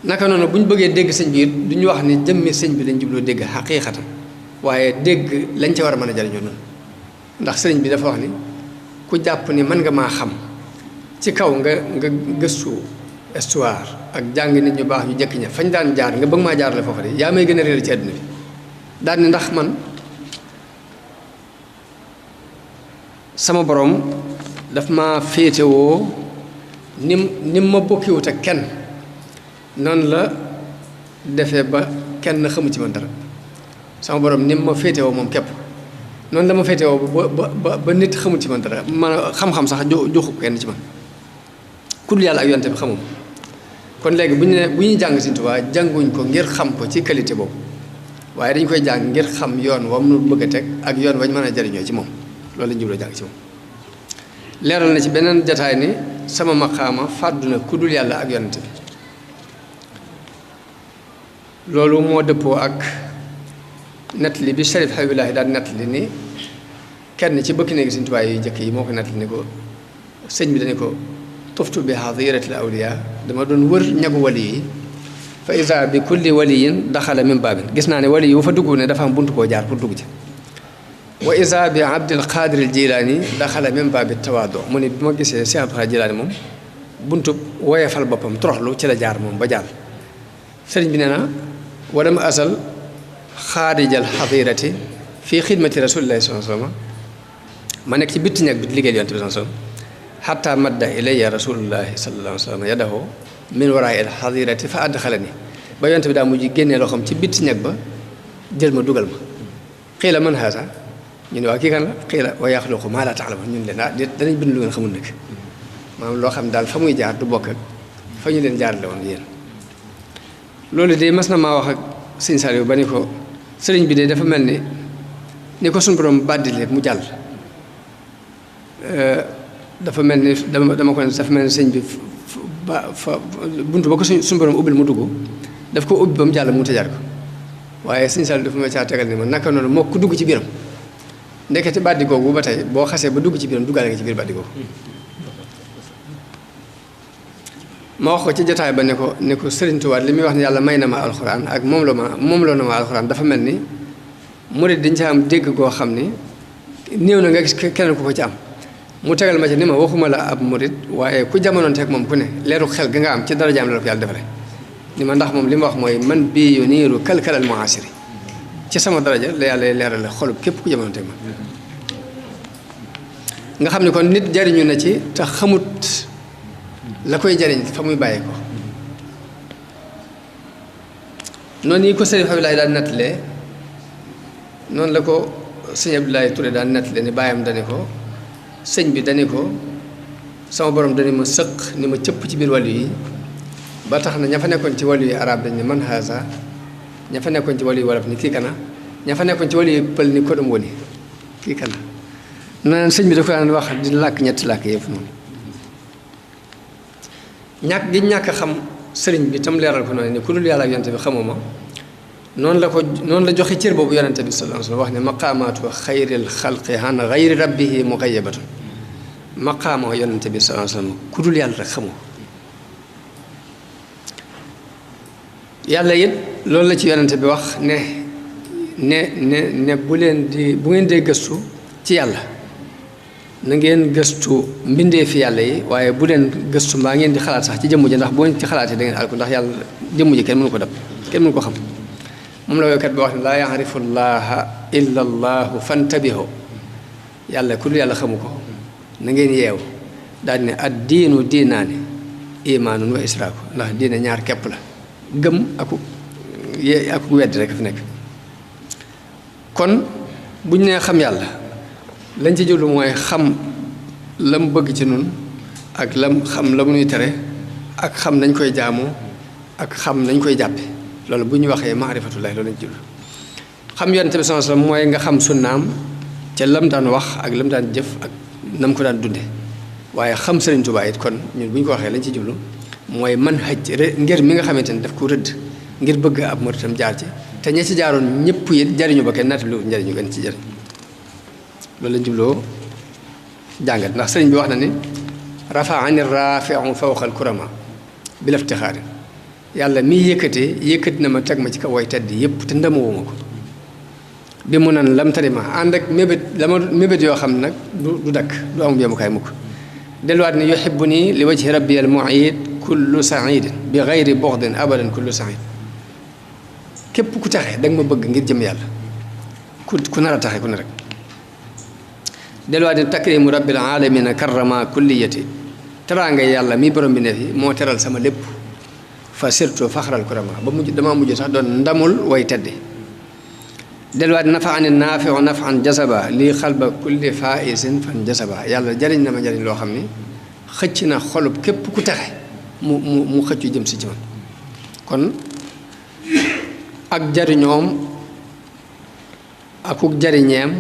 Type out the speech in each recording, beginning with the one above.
naka noonu bu ñu bëggee dégg sëñ bi it du ñu wax ni jëmmi sëñ bi lañ jubloo dégg xaqiiqatan waaye dégg lañ ca war a mën a jariñoo noonu ndax sëriñ bi dafa wax ni ku jàpp ni mën nga maa xam ci kaw nga gëstu histoire ak jàng nit ñu baax ñu jëkk ña fañ daan jaar nga bëgg maa jaarale foofa de yaa may gën a réer ci àdduna bi daal ni ndax man sama borom daf ma féetewoo nim ma bokkiwut ak kenn noonu la defee ba kenn xamu ci man dara sama borom nim ma féetewoo moom képp noonu la ma féetewoo ba nit xamul ci man dara man xam-xam sax joxu kenn ci man ku dul yàlla ak yonte bi xamum kon léegi bu ñuy jàng Sëriñ Tuubaa jànguñ ko ngir xam ko ci qualité boobu waaye dañ koy jàng ngir xam yoon wam nu bëgg a teg ak yoon wañ mën a jariñoo ci moom loolu lañ jubloo jàng ci moom leeral na ci beneen jataay ni sama maqaama fàddu na ku dul yàlla ak yonte bi loolu moo dëppoo ak nettali bi Sharif Habibulaahi daal nettali ni kenn ci bëkk néegi Sëriñ Tuubaa yu jëkk yi moo ko nettali ni ko sëñ bi dañu ko tuftu bi hadiratil awliya dama doon wër ñagu wali yi fa isa bi kulli waliyin daxala min baabin gis naa ne wali yi bu fa dugg ne dafa am buntu koo jaar pour dugg ci wa isa bi abdil qadiril jilaani daxala min baabi tawaado mu ne bi ma gisee Cheikh Abdul Qaadir Jilaani moom buntu woyefal boppam toroxlu ci la jaar moom ba jàll sëriñ bi nee na walam asal xaarijal xadirati fii xidmati rasulillahi sallallahu alayhi wa sallam ma nekk ci bitti ñag bi di liggéeyal yonent bi sallallahu alayhi wa sallam xatta madda ilayya rasulullahi sallallahu alayhi wa sallam yadahu min waraay al xadirati fa adxalani ba yonent bi daa mujj génnee loo xam ci bitti ñag ba jël ma dugal ma xiila man haasa ñu ne waa kii kan la xiila wa yaxluqu maa laa ta'lamuun ñun leen danañ bind lu ngeen xamul nag maanaam loo xam daal fa muy jaar du bokk ak fa ñu leen jaarale woon yéen loolu de mas na maa wax ak sëñ Saliou ba ni ko sëriñ bi de dafa mel ni ko suñu borom bàddile mu jàll dafa mel ni dama ko ne dafa mel ni sëñ bi buntu ba ko suñu borom ubbil mu dugg daf ko ubbi ba mu jàll mu tëjaat ko waaye sëñ Saliou dafa ma caa tegal ni ma naka noonu moo ko dugg ci biiram ndekete bàddi googu ba tey boo xasee ba dugg ci biiram duggaale nga ci biir bàddi googu ma wax ko ci jotaay ba ne ko Sëriñ Tuubaa li muy wax ne yàlla may na ma alxuraan ak moom la na ma alxuraan dafa mel ni murid dañ ca am dégg goo xam ni néew na nga gis keneen ku ko ci am mu tegal ma ci ni ma waxuma la ab murid waaye ku jamonoon teeg moom ku ne leeru xel ga nga am ci darajaam la ko yàlla defale ni ma ndax moom li ma wax mooy man bii yu niiru kalkalal muasiri ci sama daraja la yàlla leerale xolub képp ku jamonoon teeg ma nga xam ni kon nit jariñu na ci te xamut la koy jariñ fa muy bàyyee ko noonu yi ko sëriñ Habibulaahi daan nettalee noonu la ko sëñ Abdoulaye Touré daan nettalee ni bàyyam dani ko sëñ bi dani ko sama borom dani ma sëq ni ma cëpp ci biir wàllu yi ba tax na ña fa nekkoon ci wàllu yi arab dañ ne man haasa ña fa nekkoon ci wàllu yi wolof ni kii kana ña fa nekkoon ci wàllu yi pël ni ko dum woni kii kana na sëñ bi da ko daan wax di làkk ñetti làkk yëpp noonu ñàkk xam sëriñ bi tam leeral ko noonu ni ku dul yàlla ak yonente bi xamuma noonu la joxe cër boobu yonente bi sallallahu alayhi wa sallam wax ne maqaamaatu xayril xalqi an xayri rabbihi muxayyabatun maqaama yonente bi sallallahu alayhi wa sallam ku dul yàlla rek xamoo yàlla it loolu la ci yonente bi wax ne bu ngeen dee gëstu ci yàlla na ngeen gëstu mbindee fi yàlla yi waaye bu leen gëstu mbaa ngeen di xalaat sax ci jëmm ji ndax boo ci xalaatee da ngeen alko ndax yàlla jëmm ji kenn mënu ko dab kenn mënu ko xam moom la woykat bi wax ne laa yaarifu llaha illa allahu fantabiho yàlla ku dul yàlla xamu ko na ngeen yeew daal ne ad diinu diinaani imaanun wa israaku ndax diine ñaar képp la gëm aku weddi rek fi nekk kon buñ nee xam yàlla lañ ci jublu mooy xam la mu bëgg ci nun ak xam la mu nuy tere ak xam nañ koy jaamoo ak xam nañ koy jàppe loolu bu ñu waxee maarifatullahi loolu lañ ci jublu xam yonent bi sallallahu alayhi wasallam mooy nga xam sunnaam ca lam daan wax ak lam daan jëf ak nam ko daan dunde waaye xam Sëriñ Tuubaa it kon ñun bu ñu ko waxee lañ ci jublu mooy man xëj ngir mi nga xamante ni daf ko rëdd ngir bëgg ab muritam jaar ci te ña ci jaaroon ñëpp it jariñu ba kenn naata lu njariñu gën ci jariñ loolu lañ jubloo jàngat ndax sëriñ bi wax na ni rafaani rafiu fawqa al kurama bil iftixaari yàlla mi yëkkati na ma teg ma ci kaw way tedd yëpp te ndamawuma ko bi mu nan lam tari ma ànd ak mébét yoo xam ne nag du dakk du amul yemukaay mukk delluwaat ne yuhibbu nii li wajhi rabbi al mu'id kullu sa'idin bi ghayri bughdin abadan kullu sa'id képp ku taxe da nga ma bëgg ngir jëm yàlla ku nar a taxe ku ne rek delluwaat ne takrimu rabbil alamina karrama kulliyati teraanga yàlla mi borom bi ne fi moo teral sama lépp fa sirtu faxral kurama ba mujj damaa mujj sax doon ndamul way tedde delluwaat nafaani naafiu nafan jasaba lii xalba kulli faisin fan jasaba yàlla jariñ na ma jariñ loo xam ni xëcc na xolub képp ku texe mu xëccu jëm si ci man kon ak jariñoom akuk jariñeem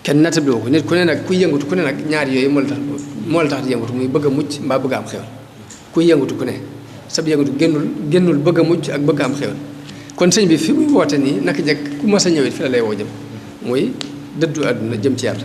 kenn nattabloo ko nit ku ne nag kuy yëngatu ku ne nag ñaar yooyu moo la tax di yëngatu muy bëgg a mucc mbaa bëgg a am xéwal kuy yëngatu ku ne sab yëngatu génnul bëgg a mucc ak bëgg a am xéwal kon sëñ bi fi muy woote nii naka jekk ku mas a ñëwit fi la lay woo jëm muy dëddu àdduna jëm ci yàlla